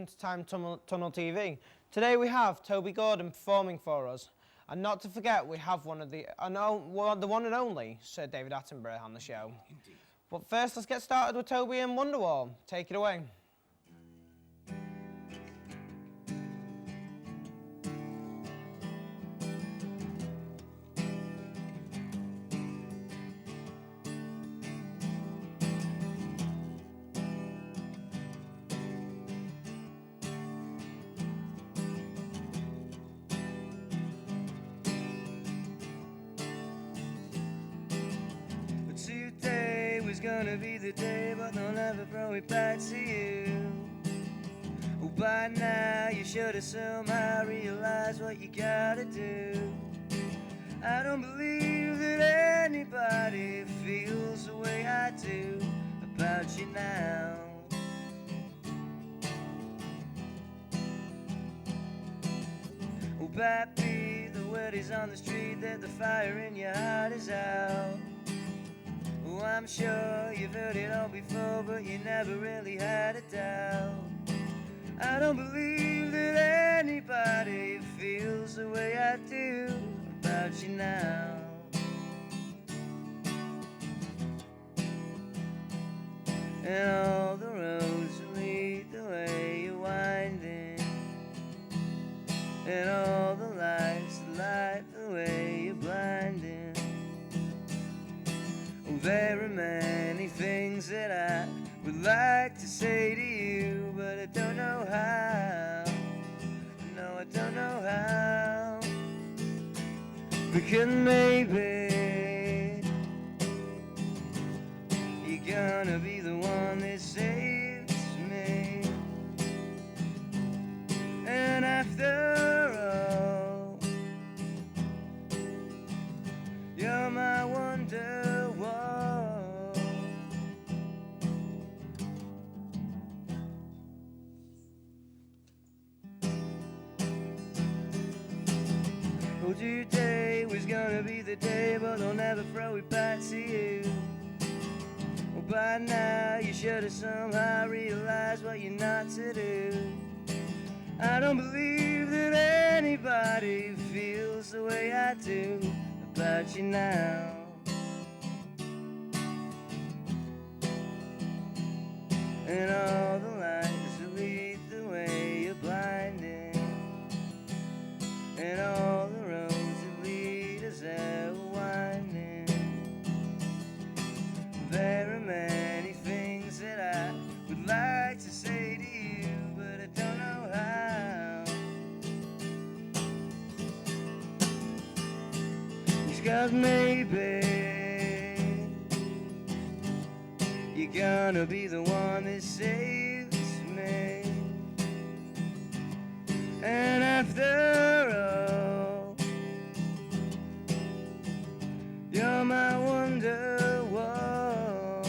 welcome to Time Tunnel TV. Today we have Toby Gordon performing for us. And not to forget, we have the one and only Sir David Attenborough on the show. Indeed. But first, let's get started with Toby and Wonderwall. Take it away. Today was gonna be the day, but they'll never throw it back to you. Oh, by now you should have somehow realized what you gotta do. I don't believe that anybody feels the way I do about you now. Oh, pappy, the word is on the street that the fire in your heart is out. Oh, I'm sure you've heard it all before, but you never really had a doubt. I don't believe that anybody feels the way I do about you now. And all the roads that lead the way you're winding, and all the lights that light the way you're blinding. There are many things that I would like to say to you, but I don't know how. No, I don't know how. Because maybe you're gonna be the one that saves me. And after all, you're my wonder. Oh, today was gonna be the day, but they'll never throw it back to you. Oh, by now you should have somehow realized what you're not to do. I don't believe that anybody feels the way I do about you now. And all the lights that lead the way you're blinding, and all the roads that lead us there winding. There are many things that I would like to say to you, but I don't know how. Because maybe you're gonna be the one that saves me. And after all, you're my wonder wall.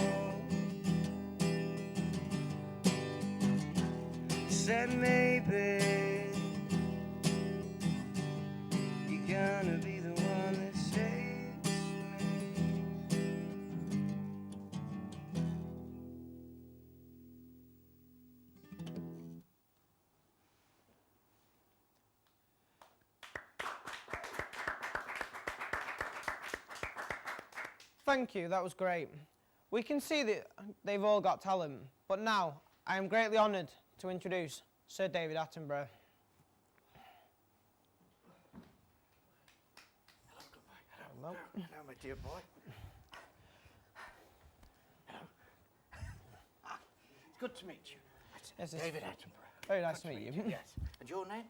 Said maybe you're gonna be the one that saves me. Thank you, that was great. We can see that they've all got talent, but now I am greatly honoured to introduce Sir David Attenborough. Hello, my dear boy. Hello. It's good to meet you. Yes, it's David Attenborough. very nice to meet you. Yes. And your name?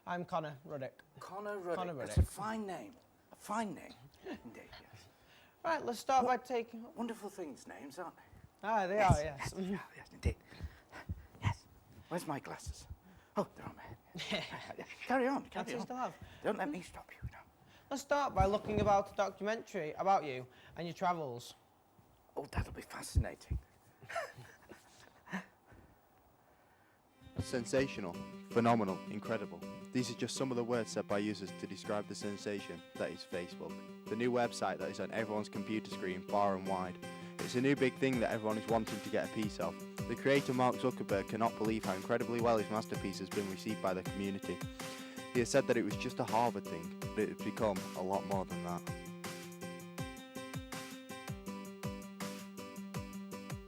I'm Connor Ruddick. Connor Ruddick. Connor That's Ruddick. a fine name. A fine name. Indeed, yes. Right, let's start by taking... Wonderful things, names, aren't they? Ah, they are, yes. Yes, yes, indeed. Yes. Where's my glasses? Oh, they're on my head. Carry on, That's carry it on. to have. Don't let me stop you, no. Let's start by looking about a documentary about you and your travels. Oh, that'll be fascinating. Sensational, phenomenal, incredible. These are just some of the words said by users to describe the sensation that is Facebook. The new website that is on everyone's computer screen far and wide. It's a new big thing that everyone is wanting to get a piece of. The creator Mark Zuckerberg cannot believe how incredibly well his masterpiece has been received by the community. He has said that it was just a Harvard thing, but it has become a lot more than that.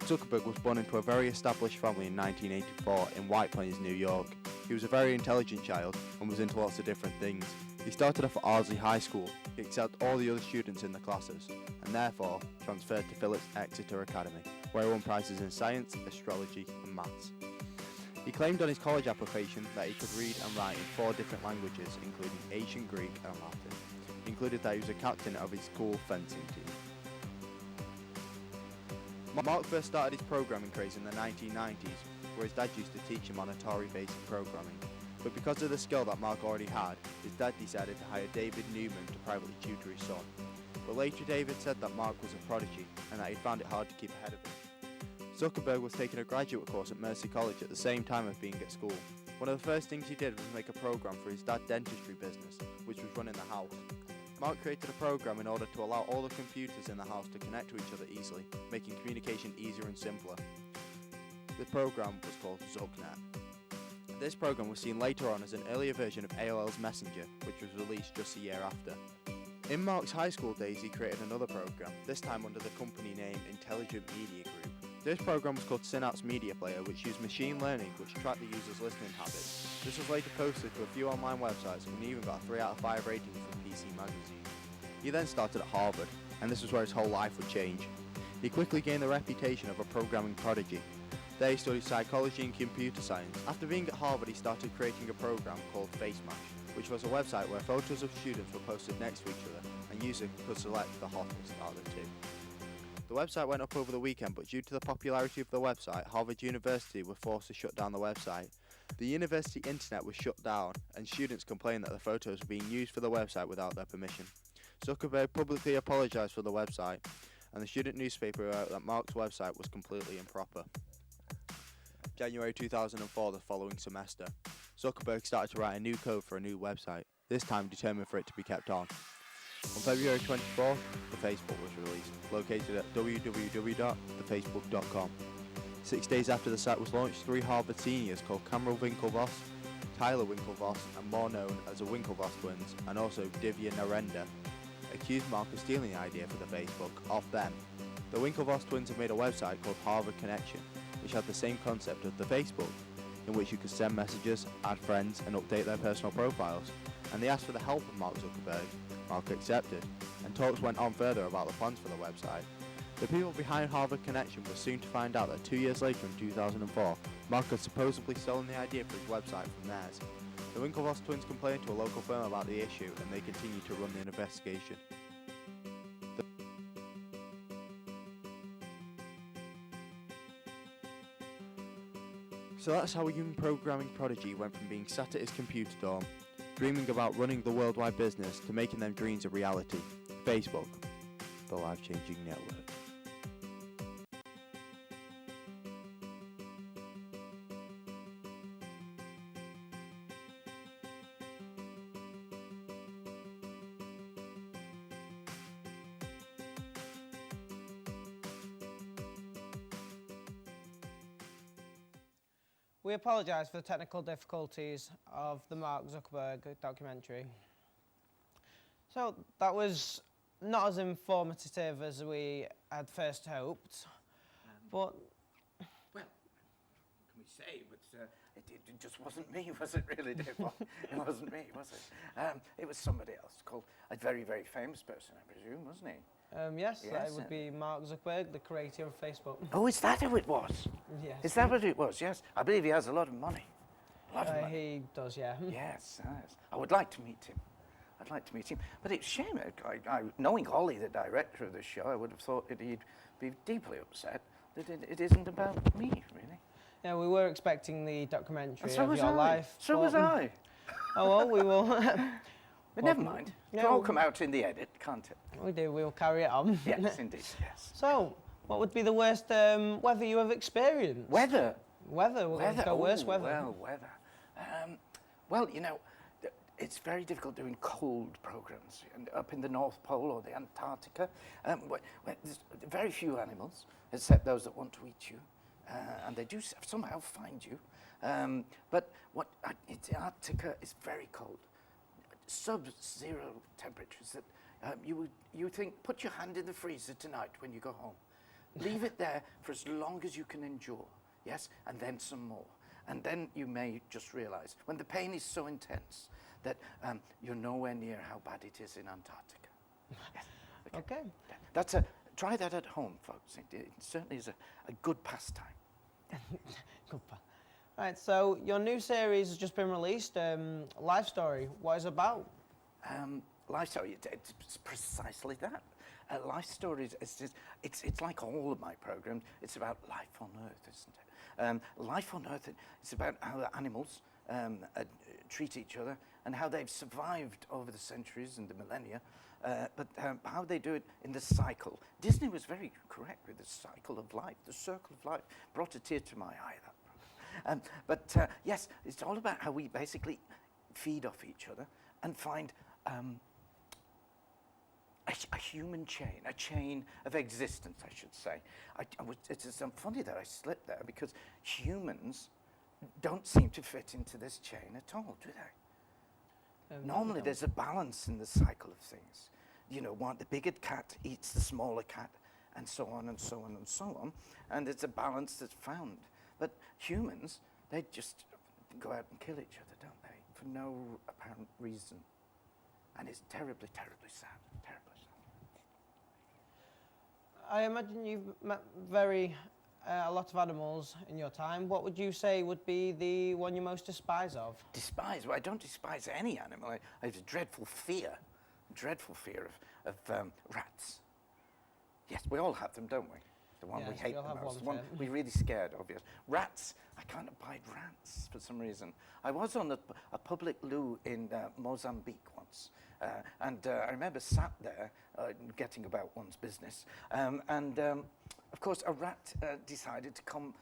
Zuckerberg was born into a very established family in 1984 in White Plains, New York. He was a very intelligent child and was into lots of different things. He started off at Ardsley High School. He excelled all the other students in the classes and therefore transferred to Phillips Exeter Academy, where he won prizes in science, astrology and maths. He claimed on his college application that he could read and write in 4 different languages, including Ancient Greek and Latin. He included that he was a captain of his school fencing team. Mark first started his programming craze in the 1990s, where his dad used to teach him on Atari basic programming. But because of the skill that Mark already had, his dad decided to hire David Newman to privately tutor his son. But later David said that Mark was a prodigy and that he found it hard to keep ahead of him. Zuckerberg was taking a graduate course at Mercy College at the same time as being at school. One of the first things he did was make a program for his dad's dentistry business, which was run in the house. Mark created a program in order to allow all the computers in the house to connect to each other easily, making communication easier and simpler. The program was called ZugNet. This program was seen later on as an earlier version of AOL's Messenger, which was released just a year after. In Mark's high school days, he created another program, this time under the company name Intelligent Media Group. This program was called Synapse Media Player, which used machine learning which tracked the user's listening habits. This was later posted to a few online websites and even got a 3 out of 5 rating from PC Magazine. He then started at Harvard, and this was where his whole life would change. He quickly gained the reputation of a programming prodigy. There he studied psychology and computer science. After being at Harvard, he started creating a program called FaceMatch, which was a website where photos of students were posted next to each other and users could select the hottest out of the 2. The website went up over the weekend, but due to the popularity of the website, Harvard University were forced to shut down the website. The university internet was shut down, and students complained that the photos were being used for the website without their permission. Zuckerberg publicly apologised for the website, and the student newspaper wrote that Mark's website was completely improper. January 2004, the following semester, Zuckerberg started to write a new code for a new website, this time determined for it to be kept on. On February 24th, the Facebook was released, located at www.thefacebook.com. 6 days after the site was launched, 3 Harvard seniors called Cameron Winklevoss, Tyler Winklevoss, and more known as the Winklevoss twins, and also Divya Narendra, accused Mark of stealing the idea for the Facebook off them. The Winklevoss twins have made a website called Harvard Connection, which had the same concept of the Facebook, in which you could send messages, add friends, and update their personal profiles. And they asked for the help of Mark Zuckerberg. Mark accepted, and talks went on further about the plans for the website. The people behind Harvard Connection were soon to find out that 2 years later in 2004, Mark had supposedly stolen the idea for his website from theirs. The Winklevoss twins complained to a local firm about the issue, and they continued to run the investigation. So that's how a young programming prodigy went from being sat at his computer dorm, dreaming about running the worldwide business, to making them dreams a reality. Facebook, the life-changing network. We apologise for the technical difficulties of the Mark Zuckerberg documentary. So that was not as informative as we had first hoped, but... Well, can we say, but it just wasn't me, was it really, Dave? It wasn't me, was it? It was somebody else, called a very, very famous person, I presume, wasn't he? Yes, that would be Mark Zuckerberg, the creator of Facebook. Oh, is that who it was? Yes. Is that what it was? Yes. I believe he has a lot of money. A lot of money. He does, yeah. Yes, yes. I would like to meet him. I'd like to meet him. But it's a shame. Knowing Ollie, the director of the show, I would have thought that he'd be deeply upset that it isn't about me, really. Yeah, we were expecting the documentary So of was your I. life. So was I. Oh, well, we will... But never mind. Yeah, It'll all come out in the edit, can't it? We do, we'll carry it on. Yes, indeed, yes. So, what would be the worst weather you have experienced? Weather. Weather, we're going to go worst weather. Well, weather. Well, you know, it's very difficult doing cold programs up in the North Pole or the Antarctica. There's very few animals, except those that want to eat you. and they do somehow find you. But Antarctica is very cold, sub-zero temperatures that you think, put your hand in the freezer tonight when you go home. Leave it there for as long as you can endure, yes, and then some more. And then you may just realize, when the pain is so intense, that you're nowhere near how bad it is in Antarctica. Yes. Okay. Try that at home, folks. It certainly is a good pastime. Good. Right, so your new series has just been released, Life Story. What is it about? Life Story, it's precisely that. Life Stories, it's like all of my programs, it's about life on Earth, isn't it? Life on Earth, it's about how the animals treat each other and how they've survived over the centuries and the millennia, but how they do it in the cycle. Disney was very correct with the cycle of life, the circle of life. Brought a tear to my eye, that program. Yes, it's all about how we basically feed off each other and find a human chain, a chain of existence, I should say. It's funny that I slipped there, because humans don't seem to fit into this chain at all, do they? Normally there's a balance in the cycle of things. You know, the bigger cat eats the smaller cat, and so on and so on and so on, and it's a balance that's found. But humans, they just go out and kill each other, don't they? For no apparent reason. And it's terribly, terribly sad. Terribly sad. I imagine you've met a lot of animals in your time. What would you say would be the one you most despise of? Despise? Well, I don't despise any animal. I have a dreadful fear of rats. Yes, we all have them, don't we? The one we hate the most. The one we're really scared of. Yes. Rats, I can't abide rats for some reason. I was on a public loo in Mozambique once, and I remember sat there getting about one's business, and of course a rat decided to come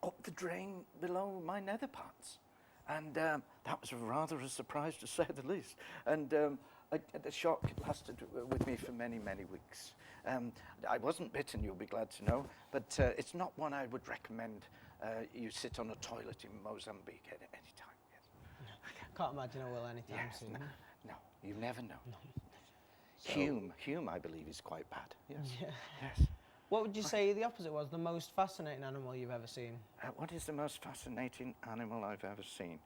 up the drain below my nether parts, and that was rather a surprise, to say the least. And the shock lasted with me for many, many weeks. I wasn't bitten, you'll be glad to know, but it's not one I would recommend you sit on a toilet in Mozambique at any time. Yes. Can't imagine I will anytime soon. No, you never know. No. Hume, I believe, is quite bad. Yes. Yeah. Yes. What would you say the opposite was, the most fascinating animal you've ever seen? What is the most fascinating animal I've ever seen?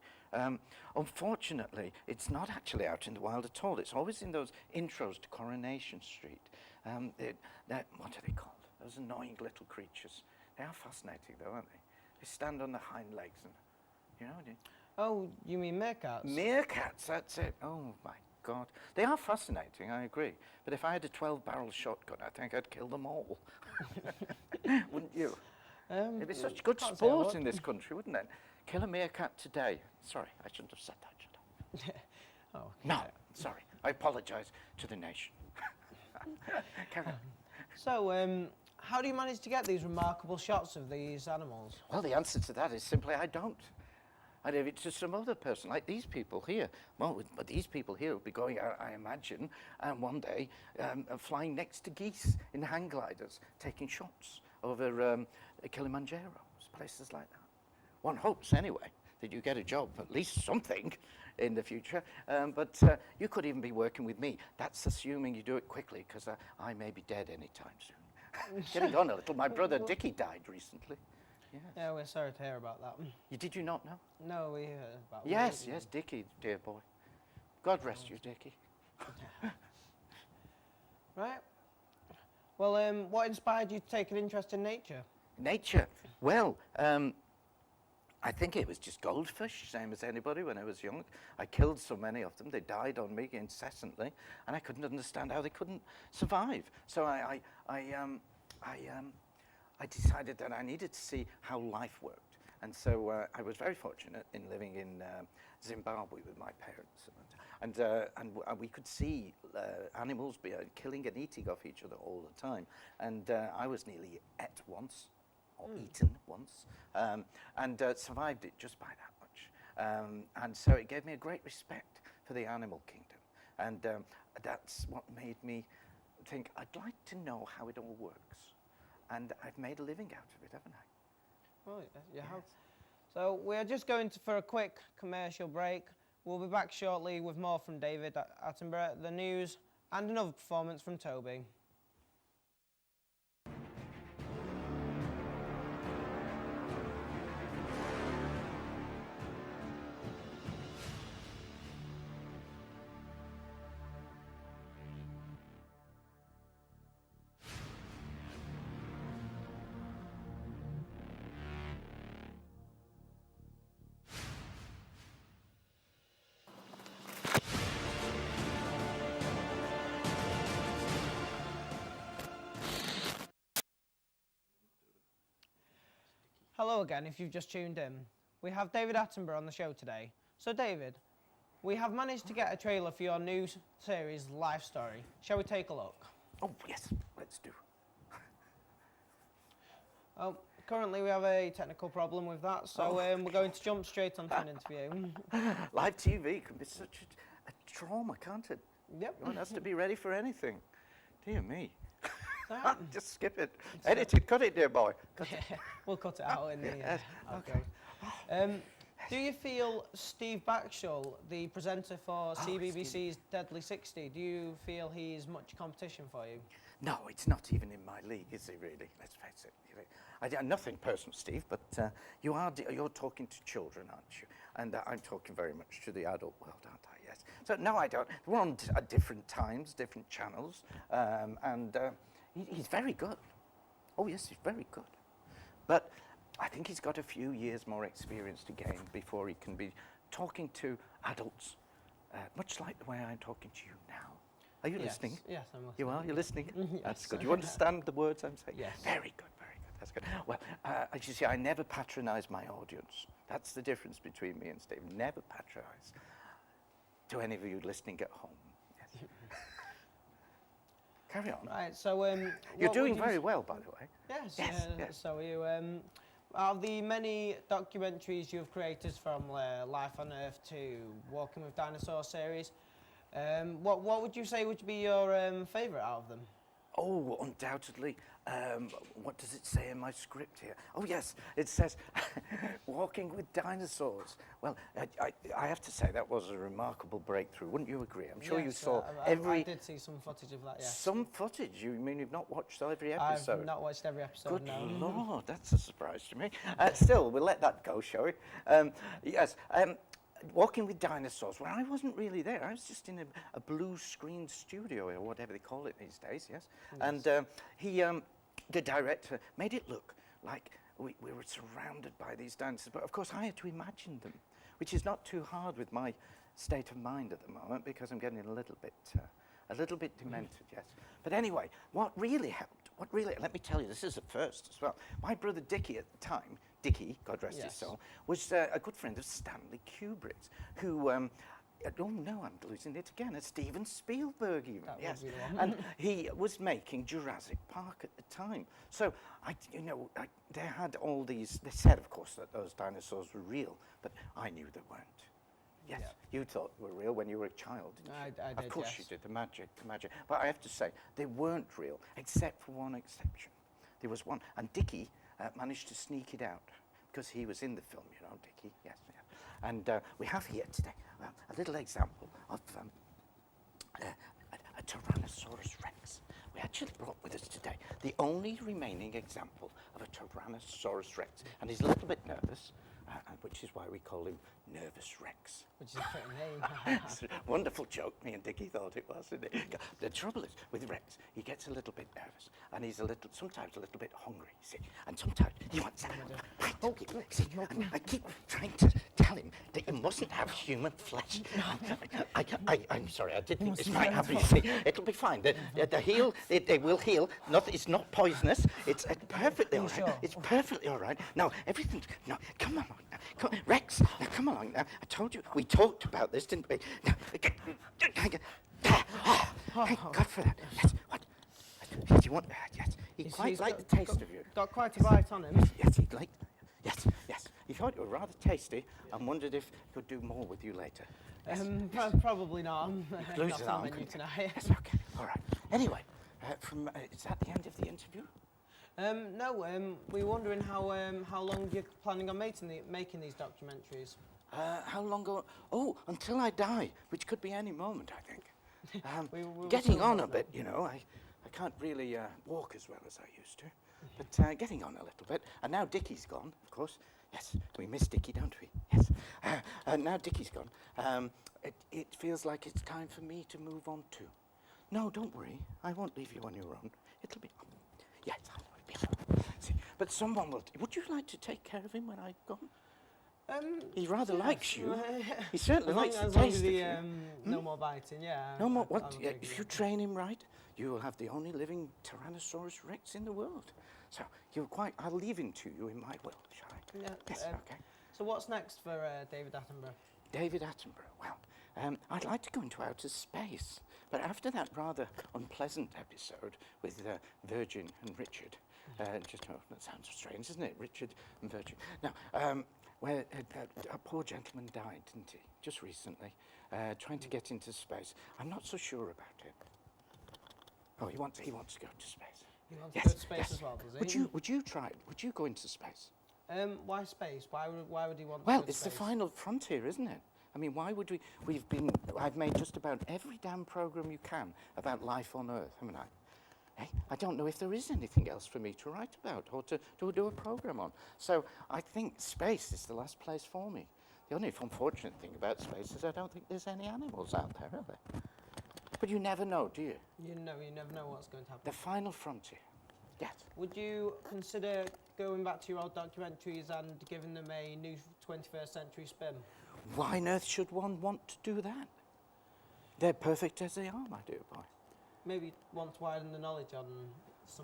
Unfortunately, it's not actually out in the wild at all. It's always in those intros to Coronation Street. What are they called? Those annoying little creatures. They are fascinating, though, aren't they? They stand on their hind legs and, you know. Oh, you mean meerkats? Meerkats, that's it. Oh, my God. They are fascinating, I agree. But if I had a 12-barrel shotgun, I think I'd kill them all. Wouldn't you? It'd be such good sport in this country, wouldn't it? Kill a meerkat today. Sorry, I shouldn't have said that, should I? Oh, no, sorry. I apologise to the nation. Carry on. So, how do you manage to get these remarkable shots of these animals? Well, the answer to that is simply I don't. I leave it to some other person, like these people here. Well, but these people here will be going out, I imagine, one day, flying next to geese in hang gliders, taking shots over Kilimanjaro, places like that. One hopes, anyway, that you get a job, at least something, in the future. But you could even be working with me. That's assuming you do it quickly, because I may be dead any time soon. Getting on a little. My brother Dickie died recently. Yes. Yeah, we're sorry to hear about that. Did you not know? No, we heard about that. Yes, Dickie, dear boy. God rest you, Dickie. Right. Well, what inspired you to take an interest in nature? Nature? Well, I think it was just goldfish, same as anybody when I was young. I killed so many of them, they died on me incessantly, and I couldn't understand how they couldn't survive. So I decided that I needed to see how life worked. And so I was very fortunate in living in Zimbabwe with my parents. And we could see animals killing and eating off each other all the time. And I was nearly ate once, or eaten once, and survived it just by that much. And so it gave me a great respect for the animal kingdom. And that's what made me think, I'd like to know how it all works. And I've made a living out of it, haven't I? Oh, you have. So we are just going for a quick commercial break. We'll be back shortly with more from David Attenborough, the news, and another performance from Toby. Hello again, if you've just tuned in. We have David Attenborough on the show today. So David, we have managed to get a trailer for your new series, Life Story. Shall we take a look? Oh, yes, let's do. Currently we have a technical problem with that, so we're going to jump straight onto an interview. Live TV can be such a trauma, can't it? Yep. One has to be ready for anything. Dear me. Right. Just skip it. Edit it, cut it, dear boy. Cut it. We'll cut it out in the Yes, okay. Do you feel Steve Backshall, the presenter for CBBC's Deadly 60, do you feel he's much competition for you? No, it's not even in my league, is he really? Let's face it. Nothing personal, Steve, but you're talking to children, aren't you? And I'm talking very much to the adult world, aren't I? Yes. So no, I don't. We're on different times, different channels, and he's very good. Oh yes, he's very good. But I think he's got a few years more experience to gain before he can be talking to adults, much like the way I'm talking to you now. Are you listening? Yes, I'm listening. You are? You're listening? Yes. That's good. You understand the words I'm saying? Yes. Very good, very good. That's good. Well, as you see, I never patronise my audience. That's the difference between me and Steve. Never patronise. To any of you listening at home. Yes. Carry on. Right, so You're doing very well, by the way. Yes, Yes. so are you. Out of the many documentaries you've created, from Life on Earth to Walking with Dinosaurs series, what would you say would be your favourite out of them? Oh, undoubtedly. What does it say in my script here? Oh, yes, it says Walking with Dinosaurs. Well, I have to say that was a remarkable breakthrough. Wouldn't you agree? I'm sure you saw every... I did see some footage of that, yes. Some footage? You mean you've not watched every episode? I've not watched every episode, Good no. Lord, that's a surprise to me. Still, we'll let that go, shall we? Yes. Walking with Dinosaurs. Well, I wasn't really there. I was just in a blue screen studio, or whatever they call it these days, yes? And he, the director, made it look like we were surrounded by these dinosaurs. But, of course, I had to imagine them, which is not too hard with my state of mind at the moment, because I'm getting a little bit demented, yes. But anyway, what really helped, let me tell you, this is a first as well. My brother Dickie at the time, Dickie, God rest his soul, was a good friend of Stanley Kubrick's, who, oh no, I'm losing it again, Steven Spielberg even, That yes. would be the one. And he was making Jurassic Park at the time. So, they had all these, they said, of course, that those dinosaurs were real, but I knew they weren't. Yes, you thought they were real when you were a child, didn't you? I did, of course yes. you did, the magic. But I have to say, they weren't real, except for one exception. There was one, and Dickie managed to sneak it out, because he was in the film, you know, Dickie, yes. And we have here today a little example of a Tyrannosaurus Rex. We actually brought with us today the only remaining example of a Tyrannosaurus Rex, and he's a little bit nervous, which is why we call him Nervous Rex. Which is a fitting name. It's a wonderful joke, me and Dickie thought it was, didn't it? The trouble is, with Rex, he gets a little bit nervous, and he's sometimes a little bit hungry, see, and sometimes he wants that. See, and I keep trying to tell him that you mustn't have human flesh. I'm sorry, I did think this might happen, you see. It'll be fine. The heal, they will heal. It's not poisonous. It's perfectly all right. Sure? It's perfectly all right. Now, everything's, no, come on now. Rex, now come along now. I told you, we talked about this, didn't we? Now, thank God for that. Yes, what? Do you want, yes, he quite liked the taste of you. Got quite a bite on him. Yes, he'd like, yes. He thought you were rather tasty and wondered if he could do more with you later. Yes. Probably not. I'm Lose not an on arm, the menu couldn't you? tonight. Yes, okay, all right. Anyway, is that the end of the interview? No, we were wondering how long you're planning on making these documentaries. How long ago? Oh, until I die, which could be any moment, I think. We Getting still on don't a bit, know. you know. I can't really walk as well as I used to, but getting on a little bit. And now Dickie's gone, of course. Yes, we miss Dickie, don't we? Yes. And now Dickie's gone. It feels like it's time for me to move on too. No, don't worry. I won't leave you on your own. It'll be... Yes, I know it'll be... See, but someone will... Would you like to take care of him when I've gone? He rather likes you. He certainly likes the as long taste as of he, you. no more biting, yeah. No more. I What? would agree If with you that. train him right, you will have the only living Tyrannosaurus Rex in the world. So you're quite. I'll leave him to you in my will, shall I? Yeah, Yes. Okay. So what's next for David Attenborough? David Attenborough. Well, I'd like to go into outer space, but after that rather unpleasant episode with Virgin and Richard, that sounds strange, isn't it? Richard and Virgin. Now, where a poor gentleman died, didn't he? Just recently, trying to get into space. I'm not so sure about it. Oh, he wants to go to space. He wants to go to space as well, does he? Would you try? Would you go into space? Why space? Why would he want to Well, go to it's the space? final frontier, isn't it? I mean, why would we? I've made just about every damn program you can about life on Earth, haven't I? Hey, I don't know if there is anything else for me to write about or to do a program on. So I think space is the last place for me. The only unfortunate thing about space is I don't think there's any animals out there, are there? But you never know, do you? You never know what's going to happen. The final frontier. Yes. Would you consider going back to your old documentaries and giving them a new 21st century spin? Why on earth should one want to do that? They're perfect as they are, my dear boy. Maybe want to widen the knowledge on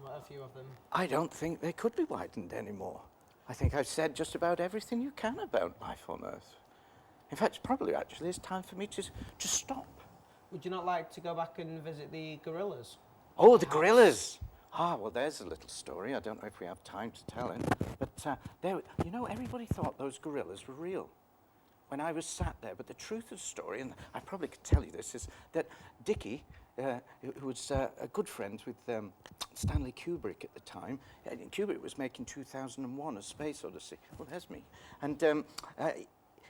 a few of them. I don't think they could be widened anymore. I think I've said just about everything you can about life on Earth. In fact, probably actually it's time for me to stop. Would you not like to go back and visit the gorillas? Oh, the gorillas! Ah, well, there's a little story. I don't know if we have time to tell it. But, everybody thought those gorillas were real when I was sat there. But the truth of the story, and I probably could tell you this, is that Dickie, who was a good friend with Stanley Kubrick at the time. Kubrick was making 2001: A Space Odyssey. Well, there's me. And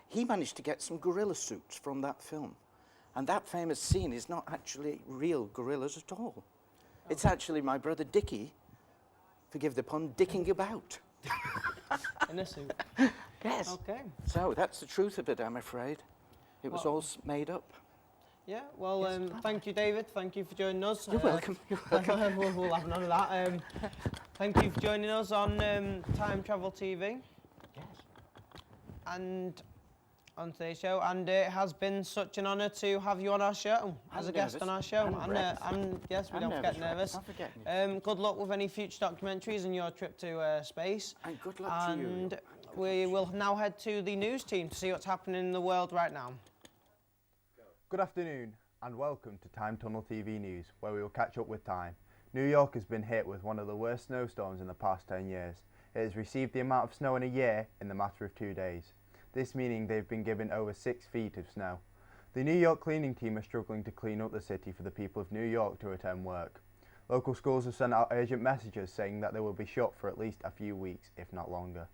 he managed to get some gorilla suits from that film. And that famous scene is not actually real gorillas at all. Oh. It's actually my brother Dickie, forgive the pun, dicking about. In a suit? Yes. Okay. So that's the truth of it, I'm afraid. It was all made up. Yeah, well, thank you, David. Thank you for joining us. You're welcome. You're welcome. We'll have none of that. Thank you for joining us on Time Travel TV. Yes. And on today's show. And it has been such an honour to have you on our show, as a guest on our show. Yes, we don't get nervous. I'm forgetting it. Good luck with any future documentaries and your trip to space. And good luck to you. And we will now head to the news team to see what's happening in the world right now. Good afternoon and welcome to Time Tunnel TV News, where we will catch up with time. New York has been hit with one of the worst snowstorms in the past 10 years. It has received the amount of snow in a year in the matter of 2 days. This meaning they've been given over 6 feet of snow. The New York cleaning team are struggling to clean up the city for the people of New York to attend work. Local schools have sent out urgent messages saying that they will be shut for at least a few weeks, if not longer.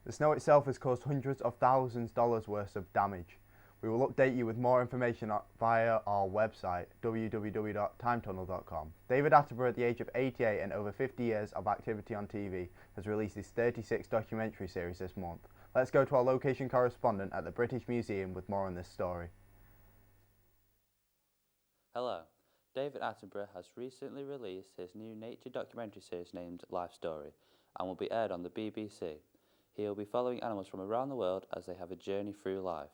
The snow itself has caused hundreds of thousands of dollars worth of damage. We will update you with more information via our website, www.timetunnel.com. David Attenborough, at the age of 88 and over 50 years of activity on TV, has released his 36th documentary series this month. Let's go to our location correspondent at the British Museum with more on this story. Hello. David Attenborough has recently released his new nature documentary series named Life Story and will be aired on the BBC. He will be following animals from around the world as they have a journey through life.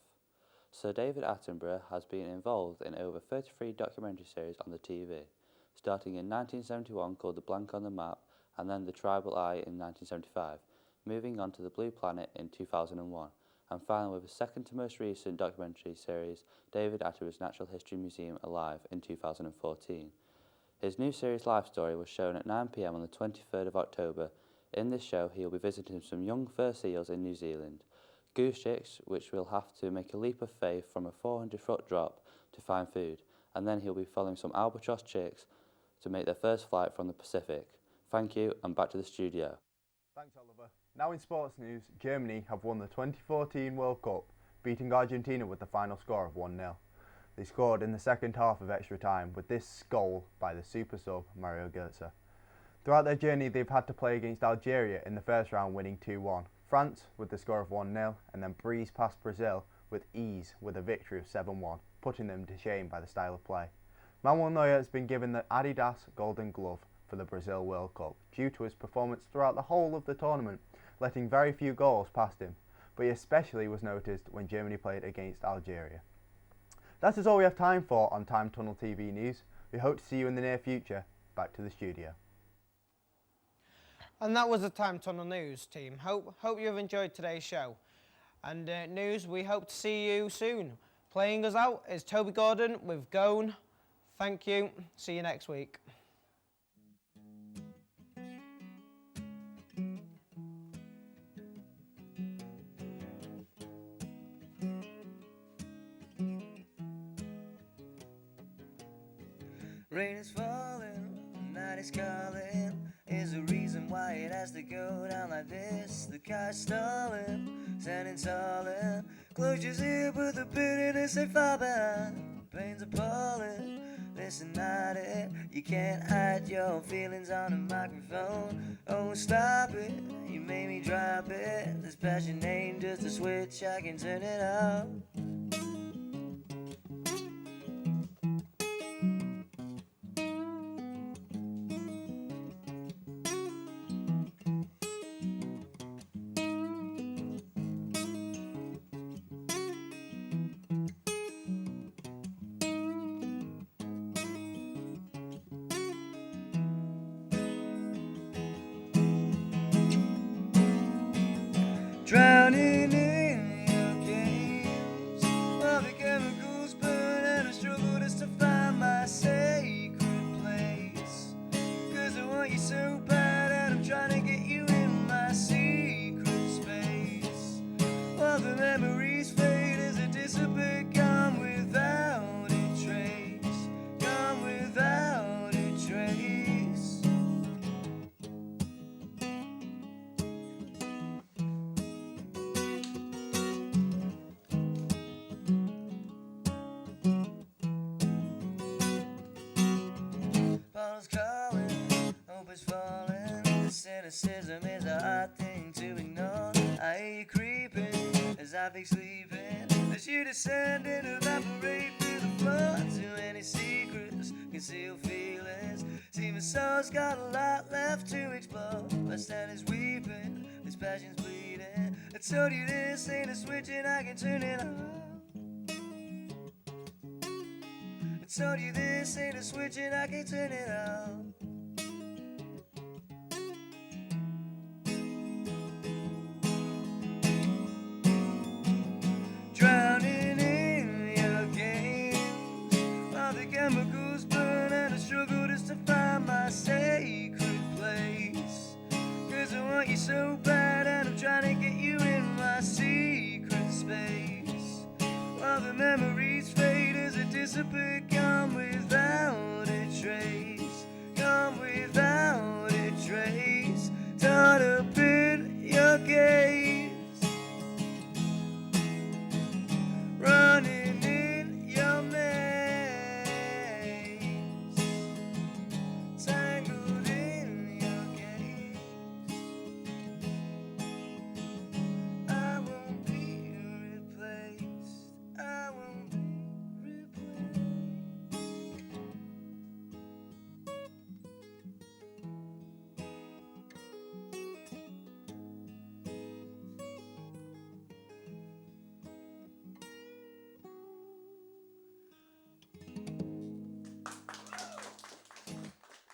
Sir David Attenborough has been involved in over 33 documentary series on the TV, starting in 1971 called The Blank on the Map and then The Tribal Eye in 1975, moving on to The Blue Planet in 2001, and finally with his second to most recent documentary series, David Attenborough's Natural History Museum Alive in 2014. His new series Life Story was shown at 9 p.m. on the 23rd of October. In this show, he will be visiting some young fur seals in New Zealand, goose chicks which will have to make a leap of faith from a 400-foot drop to find food, and then he'll be following some albatross chicks to make their first flight from the Pacific. Thank you, and back to the studio. Thanks, Oliver. Now in sports news, Germany have won the 2014 World Cup, beating Argentina with the final score of 1-0. They scored in the second half of extra time with this goal by the super sub Mario Götze. Throughout their journey, they've had to play against Algeria in the first round, winning 2-1. France with the score of 1-0, and then breezed past Brazil with ease with a victory of 7-1, putting them to shame by the style of play. Manuel Neuer has been given the Adidas Golden Glove for the Brazil World Cup due to his performance throughout the whole of the tournament, letting very few goals past him, but he especially was noticed when Germany played against Algeria. That is all we have time for on Time Tunnel TV News. We hope to see you in the near future. Back to the studio. And that was the Time Tunnel News team. Hope you've enjoyed today's show. And news, we hope to see you soon. Playing us out is Toby Gordon with Gone. Thank you. See you next week. Rain is falling, night is calling. Is the reason why it has to go down like this. The car's stalling, standing taller. Closure's here, but the bitterness ain't far behind. Pain's appalling, listen at it. You can't hide your feelings on a microphone. Oh, stop it, you made me drop it. This passion ain't just a switch, I can turn it off. Drowning in your games, all the chemicals burn and I struggle just to find my sacred place. 'Cause I want you so bad and I'm trying to get you in my secret space. All the memories fade as they dissipate, gone without a trace, gone without a trace. Paul's calling, hope is falling. The cynicism is a hard thing to ignore. I hear you creeping as I fake sleeping, as you descend and evaporate through the floor. Too many secrets, concealed feelings. See, my soul's got a lot left to explore. My stand is weeping, this passion's bleeding. I told you this ain't a switch and I can turn it off. I told you this ain't a switch and I can turn it off.